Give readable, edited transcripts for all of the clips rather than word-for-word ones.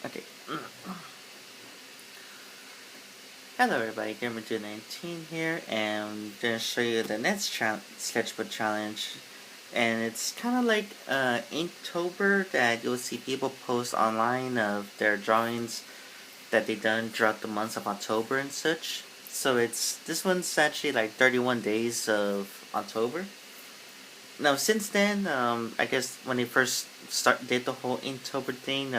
Okay. Hello everybody, Gamer219 here, and I'm gonna show you the next sketchbook challenge. And it's kind of like Inktober that you'll see people post online of their drawings that they done throughout the months of October and such. So this one's actually like 31 days of October. Now since then, I guess when they first did the whole Inktober thing,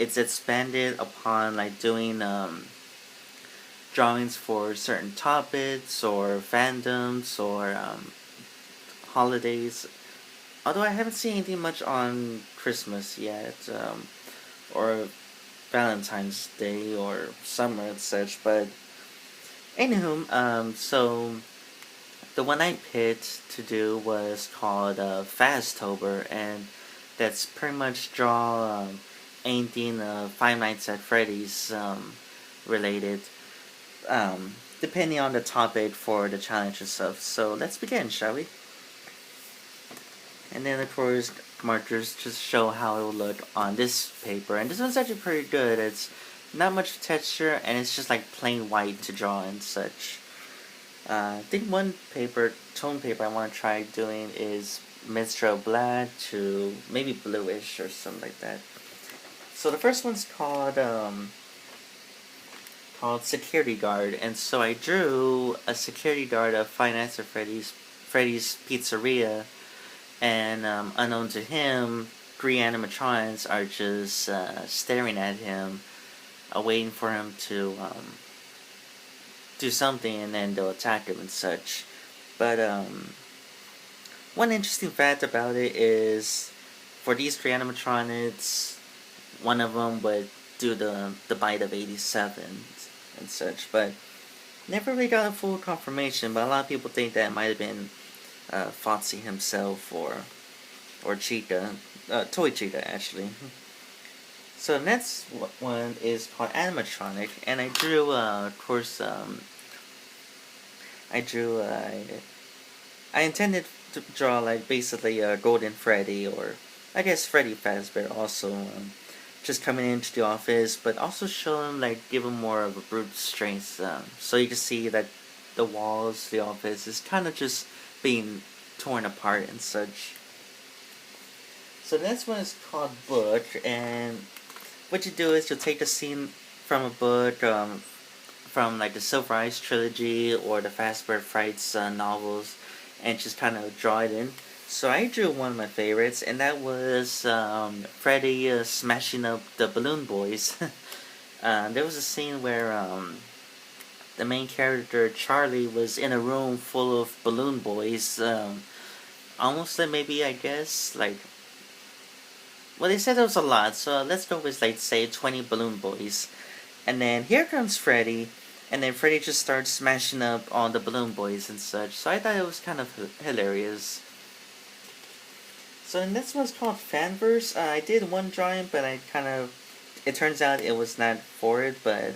it's expanded upon like doing drawings for certain topics or fandoms or holidays. Although I haven't seen anything much on Christmas yet, or Valentine's Day or summer and such. But anywho, so the one I picked to do was called Fasttober, and that's pretty much draw anything Five Nights at Freddy's related. Depending on the topic for the challenge itself. So let's begin, shall we? And then of course markers just show how it will look on this paper. And this one's actually pretty good. It's not much texture and it's just like plain white to draw and such. I think one tone paper I want to try doing is Mistral Black to maybe bluish or something like that. So the first one's called Security Guard, and so I drew a security guard of Five Nights at Freddy's Pizzeria, and unknown to him, three animatronics are just staring at him, waiting for him to do something, and then they'll attack him and such. But one interesting fact about it is, for these three animatronics, one of them would do the bite of 87 and such, but never really got a full confirmation. But a lot of people think that it might have been Foxy himself or Chica, Toy Chica actually. So the next one is called Animatronic, and I drew, of course, I intended to draw like basically a Golden Freddy, or I guess Freddy Fazbear also. Just coming into the office, but also show him, like, give him more of a brute strength. So you can see that the walls, the office is kind of just being torn apart and such. So the next one is called Book, and what you do is you'll take a scene from a book, from like the Silver Eyes trilogy or the Fazbear Frights novels, and just kind of draw it in. So I drew one of my favorites, and that was Freddy smashing up the Balloon Boys. There was a scene where the main character, Charlie, was in a room full of Balloon Boys. Almost like maybe, I guess, like... Well, they said there was a lot, so let's go with, like, say, 20 Balloon Boys. And then here comes Freddy, and then Freddy just starts smashing up all the Balloon Boys and such. So I thought it was kind of hilarious. So the next one's called Fanverse. I did one drawing, but it turns out it was not for it, but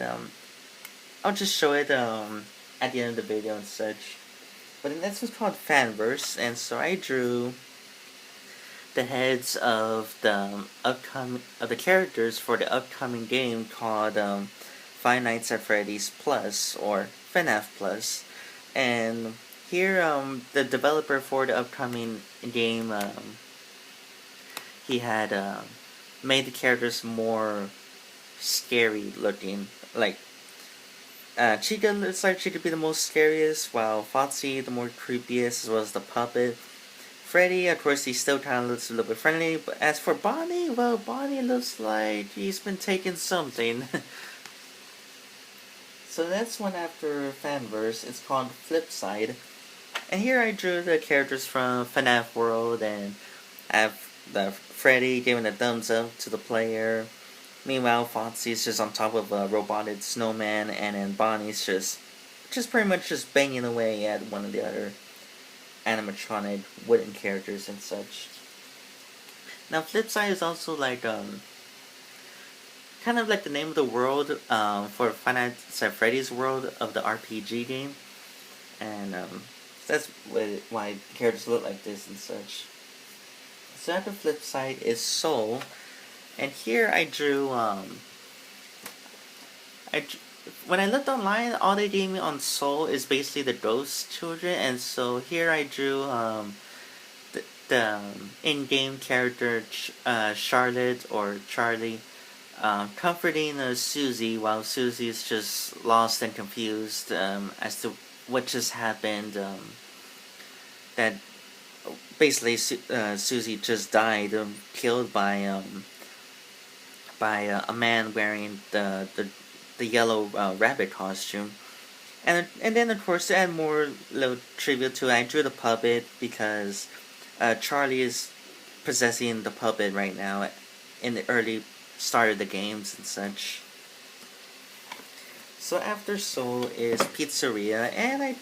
I'll just show it at the end of the video and such. But the next one's called Fanverse, and so I drew the heads of the characters for the upcoming game called Five Nights at Freddy's Plus, or FNAF Plus. And here the developer for the upcoming game, he had made the characters more scary looking. Like, Chica looks like she could be the most scariest, while Foxy the more creepiest, as well as the puppet. Freddy, of course, he still kind of looks a little bit friendly, but as for Bonnie, well, Bonnie looks like he's been taking something. So that's one after Fanverse. It's called Flipside. And here I drew the characters from FNAF World, and I have the Freddy giving a thumbs up to the player. Meanwhile, Foxy's just on top of a roboted snowman, and then Bonnie's just pretty much just banging away at one of the other animatronic wooden characters and such. Now, Flipside is also like kind of like the name of the world for Five Nights at Freddy's World of the RPG game, and that's why characters look like this and such. So after Flipside is Soul, And here I drew I when I looked online, all they gave me on Soul is basically the ghost children, and so here I drew the in-game character Charlotte or Charlie, comforting Susie while Susie is just lost and confused as to what just happened. That basically Susie just died, killed by a man wearing the yellow rabbit costume. And then of course to add more little trivia to it, I drew the puppet because Charlie is possessing the puppet right now in the early start of the games and such. So after Soul is Pizzeria, and I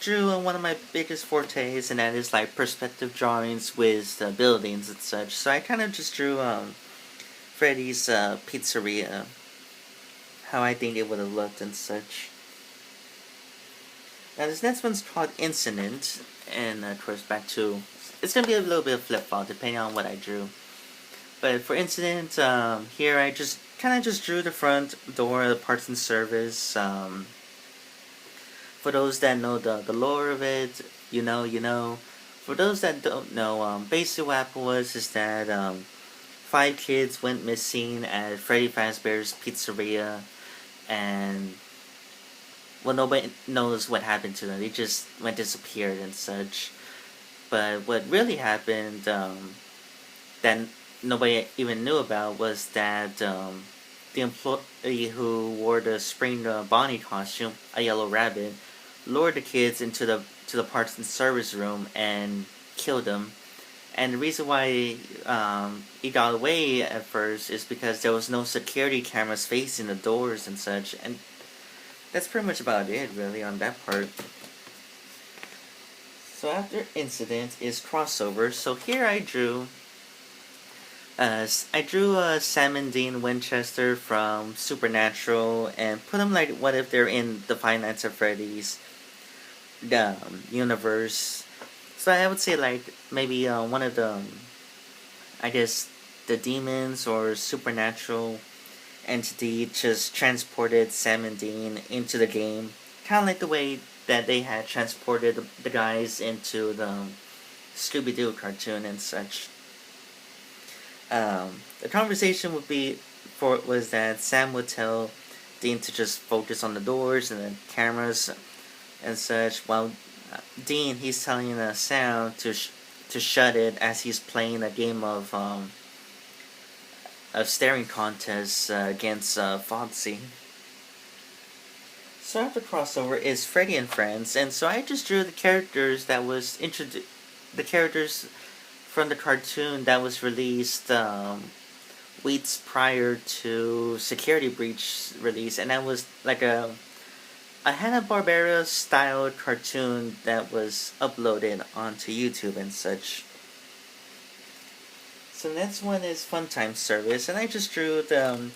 drew one of my biggest fortes, and that is like perspective drawings with buildings and such. So I kind of just drew Freddy's Pizzeria, how I think it would have looked and such. Now this next one's called Incident, and of course back to, it's going to be a little bit of flip-flop depending on what I drew. But for Incident, here I just kind of just drew the front door of the parts and service. For those that know the lore of it, you know, you know. For those that don't know, basically what happened was is that 5 kids went missing at Freddy Fazbear's Pizzeria, and well, nobody knows what happened to them. They just went disappeared and such. But what really happened that nobody even knew about was that the employee who wore the spring Bonnie costume, a yellow rabbit, lured the kids into the parts and service room and killed them. And the reason why he got away at first is because there was no security cameras facing the doors and such. And that's pretty much about it, really, on that part. So after Incident is Crossover. So here I drew Sam and Dean Winchester from Supernatural and put them like what if they're in the Five Nights at Freddy's universe. So I would say like maybe one of the I guess the demons or supernatural entity just transported Sam and Dean into the game, kind of like the way that they had transported the guys into the Scooby-Doo cartoon and such. The conversation was that Sam would tell Dean to just focus on the doors and the cameras and such, while Dean he's telling Sam to shut it as he's playing a game of staring contests against Foxy. So after Crossover is Freddy and Friends, and so I just drew the characters that was the characters from the cartoon that was released weeks prior to Security Breach release, and that was like a Hanna-Barbera style cartoon that was uploaded onto YouTube and such. So next one is Funtime Service, and I just drew the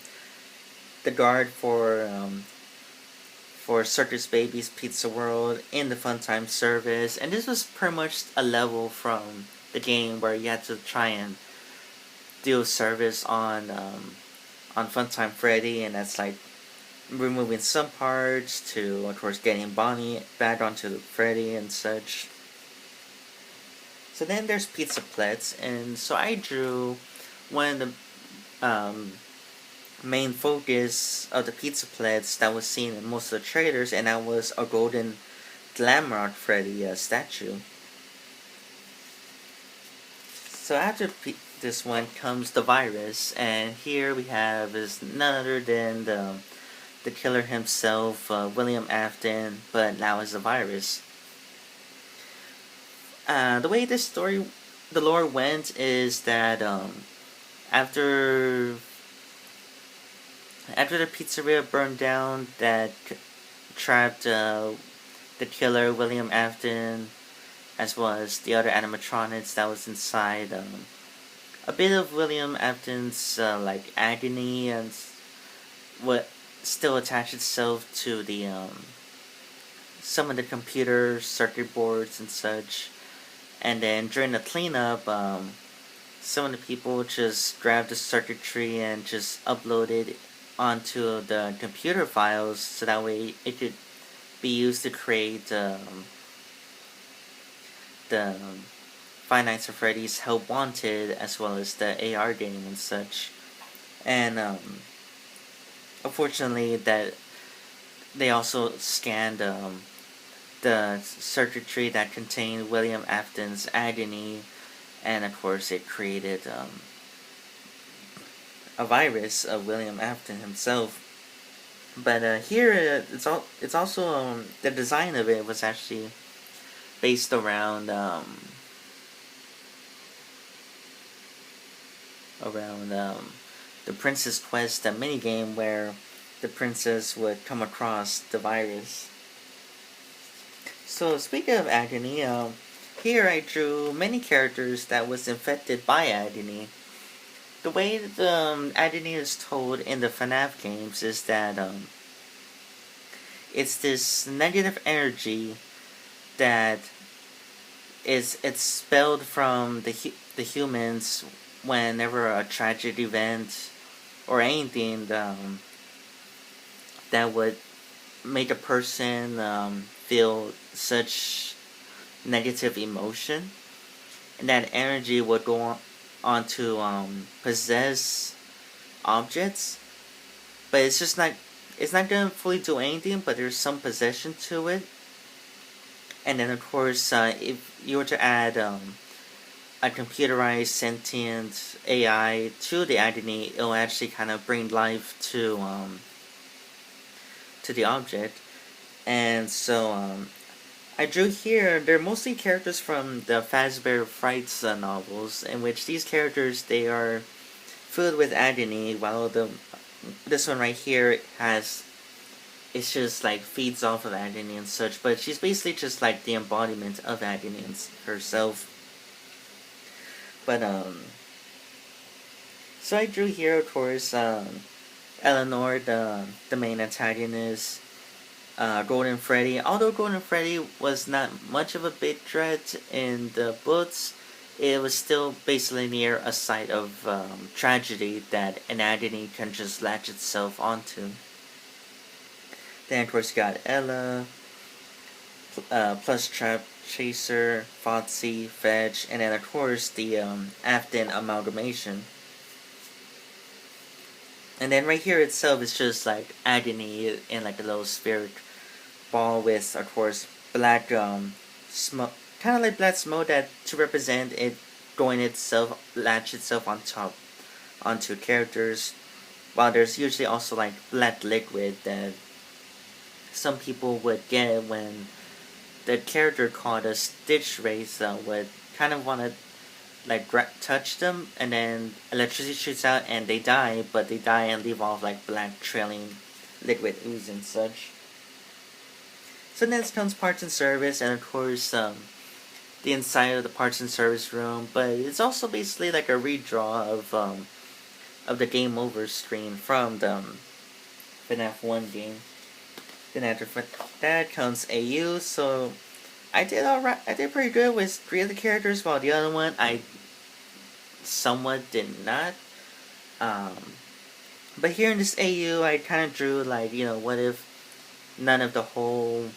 guard for Circus Baby's Pizza World in the Funtime Service, and this was pretty much a level from the game where you had to try and do service on Funtime Freddy, and that's like removing some parts to, of course, getting Bonnie back onto Freddy and such. So then there's Pizza Plets, and so I drew one of the main focus of the Pizza Plets that was seen in most of the trailers, and that was a golden Glamrock Freddy statue. So after this one comes the virus, and here we have is none other than the killer himself, William Afton, but now as the virus. The way this story, the lore went is that after the pizzeria burned down, that trapped the killer William Afton, as well as the other animatronics that was inside. A bit of William Afton's like agony and what still attached itself to the some of the computer circuit boards and such. And then during the cleanup, some of the people just grabbed the circuitry and just uploaded onto the computer files so that way it could be used to create the Five Nights at Freddy's Help Wanted as well as the AR game and such. And unfortunately, that they also scanned the circuitry that contained William Afton's agony, and of course, it created a virus of William Afton himself. But here, it's also the design of it was actually based around the Princess Quest, a minigame where the princess would come across the virus. So speaking of agony, here I drew many characters that was infected by agony. The way that agony is told in the FNAF games is that it's this negative energy that is expelled from the humans whenever a tragic event or anything that would make a person feel such negative emotion, and that energy would go on to possess objects, but it's not gonna fully do anything, but there's some possession to it. And then of course, if you were to add a computerized sentient AI to the agony, it'll actually kind of bring life to the object. And so I drew here, they're mostly characters from the Fazbear Frights novels, in which these characters, they are filled with agony, while this one right here it's just like feeds off of agony and such, but she's basically just like the embodiment of agony herself. But so I drew here, of course, Eleanor, the main antagonist, Golden Freddy. Although Golden Freddy was not much of a big threat in the books, it was still basically near a site of tragedy that an agony can just latch itself onto. Then of course you got Ella, plus Trap Chaser, Fotsy, Fetch, and then of course the Afton amalgamation. And then right here itself is just like agony in like a little spirit ball with, of course, black smoke, kind of like black smoke that to represent it going itself, latch itself on top onto characters. While there's usually also like black liquid that some people would get when the character called a Stitch Race would kind of want to like touch them, and then electricity shoots out and they die, but they die and leave off like black trailing liquid ooze and such. So next comes parts and service, and of course the inside of the parts and service room, but it's also basically like a redraw of the game over screen from the FNAF 1 game. Then after that comes AU, so I did alright. I did pretty good with 3 of the characters, while the other one I somewhat did not. But here in this AU, I kind of drew like, what if none of the whole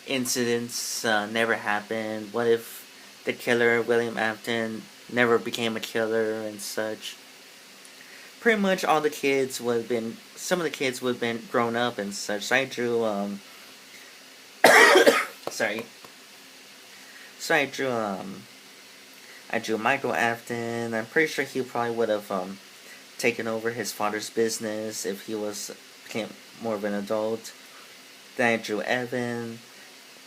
incidents never happened? What if the killer, William Afton, never became a killer and such? Pretty much all the kids would have been, some of the kids would have been grown up and such. So I drew, sorry. So I drew Michael Afton. I'm pretty sure he probably would have taken over his father's business if he became more of an adult. Then I drew Evan.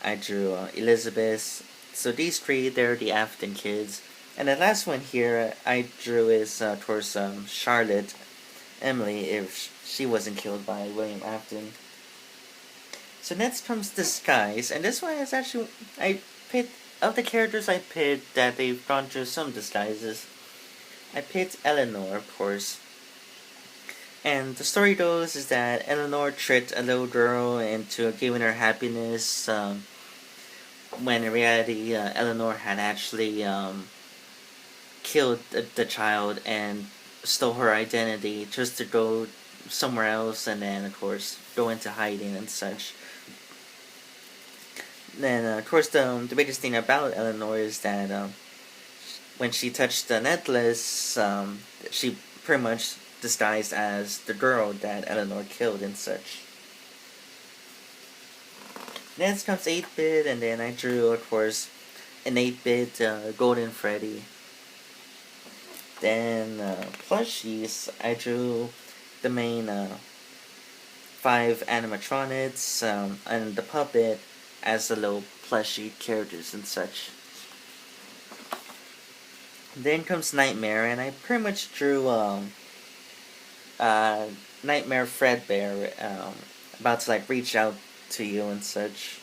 I drew Elizabeth. So these 3, they're the Afton kids. And the last one here I drew is towards Charlotte, Emily, if she wasn't killed by William Afton. So next comes Disguise, and this one is actually, I picked, of the characters I picked that they've gone through some disguises, I picked Eleanor, of course. And the story goes is that Eleanor tricked a little girl into giving her happiness, when in reality Eleanor had actually killed the child and stole her identity just to go somewhere else, and then of course go into hiding and such. Then of course the biggest thing about Eleanor is that when she touched the necklace, she pretty much disguised as the girl that Eleanor killed and such. Next comes 8-bit, and then I drew, of course, an 8-bit Golden Freddy. Then plushies, I drew the main 5 animatronics and the puppet as the little plushie characters and such. Then comes Nightmare, and I pretty much drew Nightmare Fredbear about to like reach out to you and such.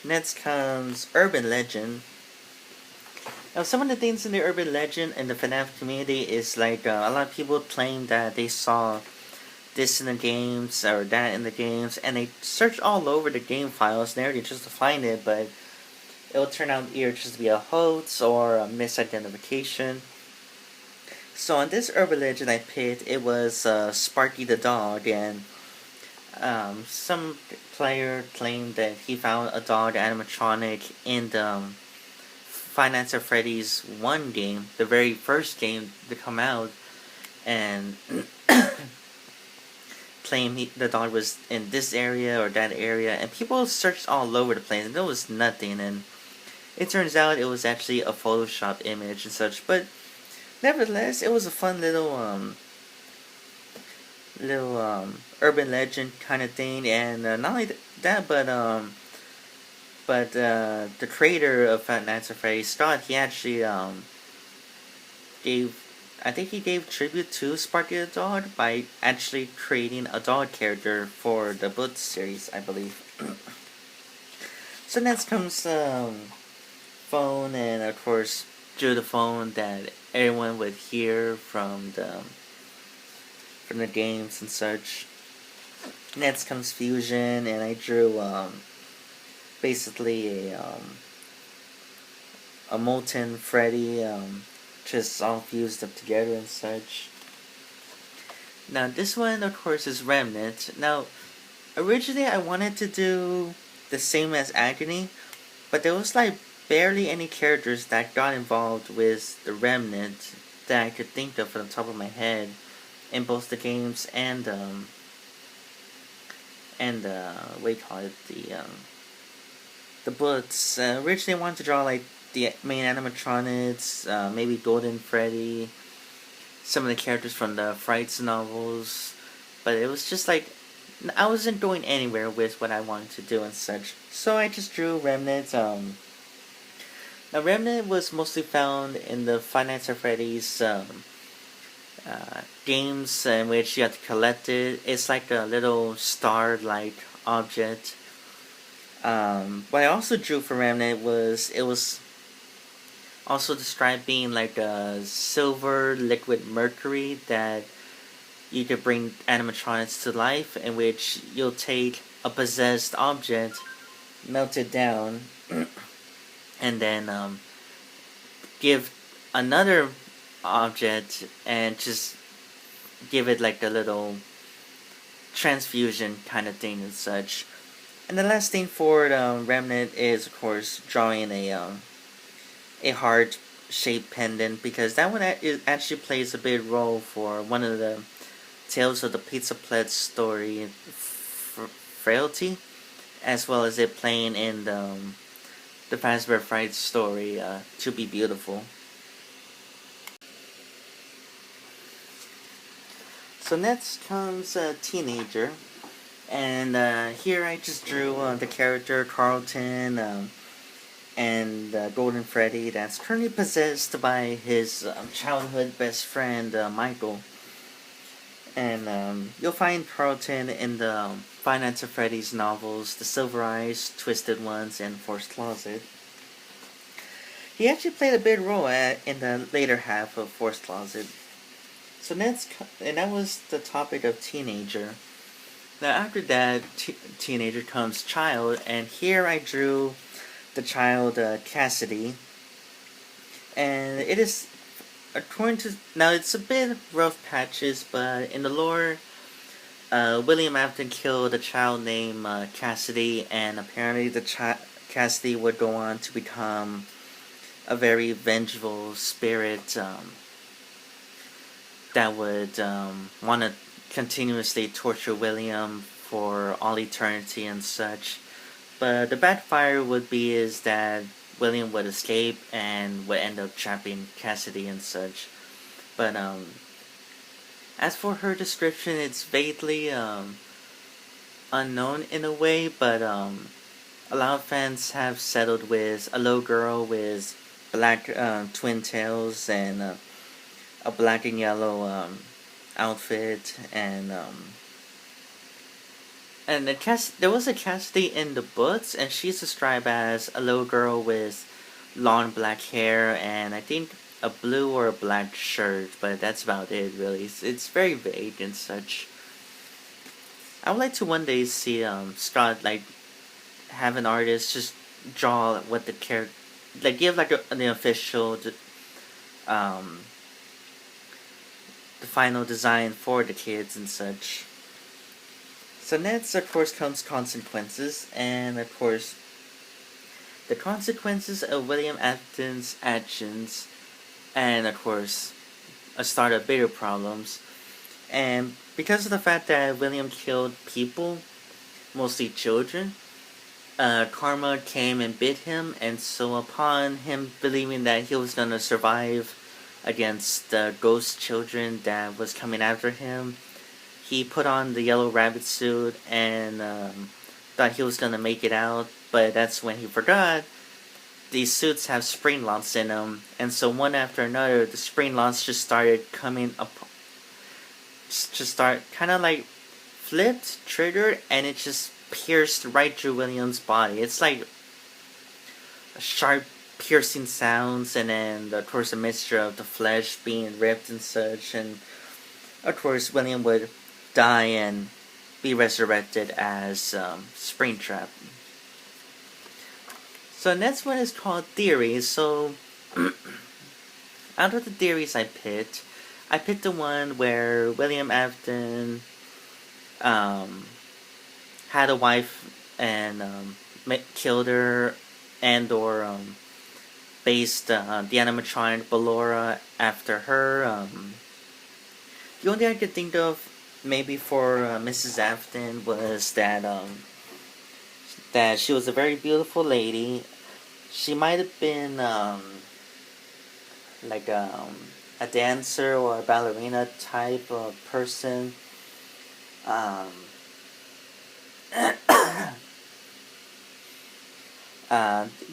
Next comes Urban Legend. Now, some of the things in the Urban Legend and the FNAF community is like a lot of people claim that they saw this in the games or that in the games, and they search all over the game files and everything just to find it, but it will turn out either just to be a hoax or a misidentification. So on this Urban Legend I picked, it was Sparky the dog, and some player claimed that he found a dog animatronic in the Five Nights at Freddy's 1 game, the very first game to come out, and claimed the dog was in this area or that area, and people searched all over the place and there was nothing, and it turns out it was actually a Photoshop image and such, but nevertheless, it was a fun little urban legend kind of thing, and not only that, but the creator of Five Nights at Freddy's, Scott, he actually gave tribute to Sparky the dog by actually creating a dog character for the book series, I believe. So next comes phone, and of course drew the phone that everyone would hear from the games and such. Next comes Fusion, and I drew basically a molten Freddy, just all fused up together and such. Now this one, of course, is Remnant. Now, originally I wanted to do the same as Agony, but there was like barely any characters that got involved with the Remnant that I could think of from the top of my head in both the games and what do you call it, the books. Originally I wanted to draw like the main animatronics, maybe Golden Freddy, some of the characters from the Frights novels, but it was just like I wasn't going anywhere with what I wanted to do and such. So I just drew Remnant. Now Remnant was mostly found in the Five Nights at Freddy's games, in which you have to collect it. It's like a little star-like object. What I also drew for Remnant was also described being like a silver liquid mercury that you could bring animatronics to life, in which you'll take a possessed object, melt it down, and then give another object and just give it like a little transfusion kind of thing and such. And the last thing for the Remnant is, of course, drawing a heart-shaped pendant, because that one actually plays a big role for one of the Tales of the Pizza Pled story, Frailty, as well as it playing in the Fazbear Fright story, To Be Beautiful. So next comes Teenager, and here I just drew the character Carlton and Golden Freddy that's currently possessed by his childhood best friend Michael. And you'll find Carlton in the Five Nights at Freddy's novels, The Silver Eyes, Twisted Ones, and Forced Closet. He actually played a big role in the later half of Forced Closet. So and that was the topic of Teenager. Now after that, Teenager comes Child, and here I drew the child Cassidy, and it is according to now it's a bit rough patches, but in the lore, William Afton killed a child named Cassidy, and apparently Cassidy would go on to become a very vengeful spirit that would want to continuously torture William for all eternity and such. But the backfire would be is that William would escape and would end up trapping Cassidy and such. But as for her description, it's vaguely unknown in a way. But a lot of fans have settled with a little girl with black twin tails and a black and yellow outfit, and there was a Cassidy in the books, and she's described as a little girl with long black hair and I think a blue or a black shirt, but that's about it really. It's very vague and such. I would like to one day see Scott like have an artist just draw what the character, like give like an official um the final design for the kids and such. So next, of course, comes consequences, and of course, the consequences of William Afton's actions, and of course, a start of bigger problems. And because of the fact that William killed people, mostly children, karma came and bit him, and so upon him believing that he was gonna survive against the ghost children that was coming after him, he put on the yellow rabbit suit and thought he was gonna make it out, but that's when he forgot these suits have spring locks in them, and so one after another, the spring locks just started coming up, just start kind of like flipped, triggered, and it just pierced right through William's body. It's like a sharp, piercing sounds, and then of course a mixture of the flesh being ripped and such, and of course William would die and be resurrected as Springtrap. So next one is called theories. So out of the theories I picked the one where William Afton had a wife and killed her, and or based the animatronic Ballora after her. The only thing I could think of maybe for Mrs. Afton was that she was a very beautiful lady. She might have been like a dancer or a ballerina type of person.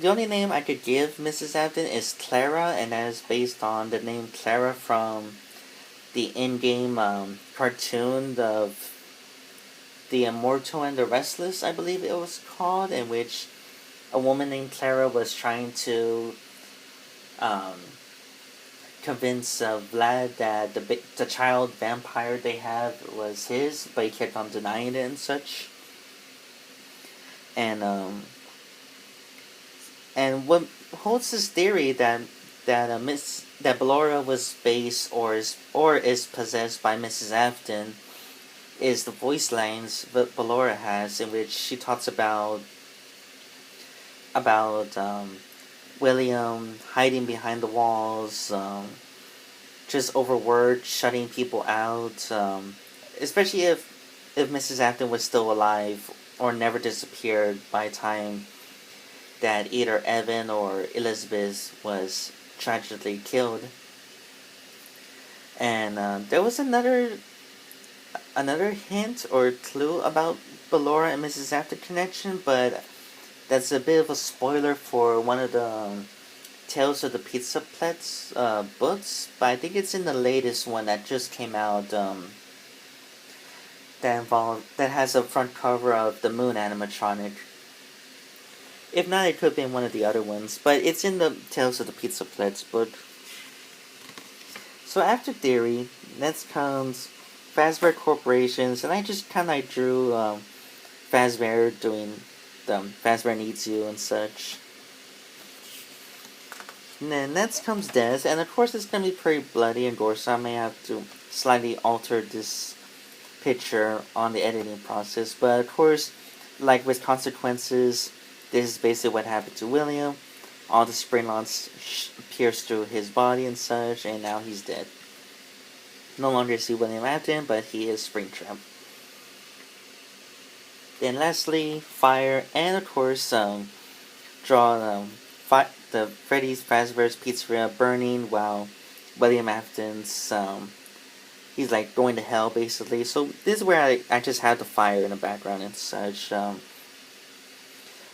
The only name I could give Mrs. Afton is Clara, and that is based on the name Clara from the in-game cartoon of The Immortal and the Restless, I believe it was called, in which a woman named Clara was trying to convince Vlad that the child vampire they have was his, but he kept on denying it and such. And what holds this theory that Ballora was based or is possessed by Mrs. Afton is the voice lines that Ballora has, in which she talks about William hiding behind the walls, just overworked, shutting people out, especially if Mrs. Afton was still alive or never disappeared by the time that either Evan or Elizabeth was tragically killed. And there was another hint or clue about Ballora and Mrs. Afton connection, but that's a bit of a spoiler for one of the Tales of the Pizza Plets books, but I think it's in the latest one that just came out, that has a front cover of the Moon animatronic. If not, it could have been one of the other ones, but it's in the Tales of the Pizza Plets book. So after theory, next comes Fazbear Corporations, and I just kind of drew Fazbear doing the Fazbear Needs You and such. And then next comes Des, and of course it's gonna be pretty bloody and gore, so I may have to slightly alter this picture on the editing process. But of course, like with consequences, this is basically what happened to William. All the spring lines pierced through his body and such, and now he's dead. No longer see William Afton, but he is Springtrap. Then lastly, fire, and of course, draw the Freddy's Fazbear's Pizzeria burning while William Afton's he's like going to hell basically. So this is where I just have the fire in the background and such.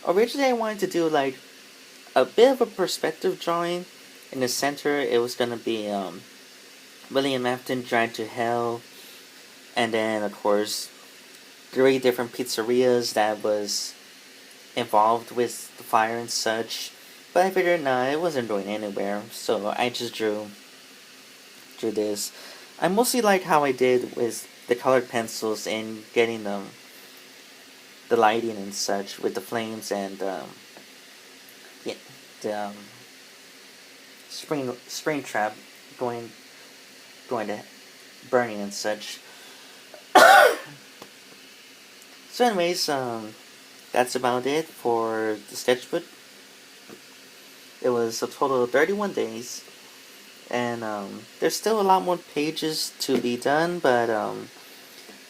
Originally I wanted to do like a bit of a perspective drawing. In the center it was gonna be William Afton dragged to hell, and then of course 3 different pizzerias that was involved with the fire and such. But I figured nah, it wasn't going anywhere, so I just drew this. I mostly like how I did with the colored pencils and getting the lighting and such with the flames and yeah, the spring trap going to burning and such. So anyways, that's about it for the sketchbook. It was a total of 31 days. And there's still a lot more pages to be done, but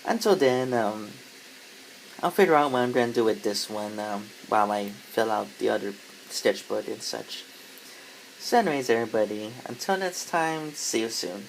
until then, I'll figure out what I'm going to do with this one while I fill out the other sketchbook and such. So anyways, everybody, until next time, see you soon.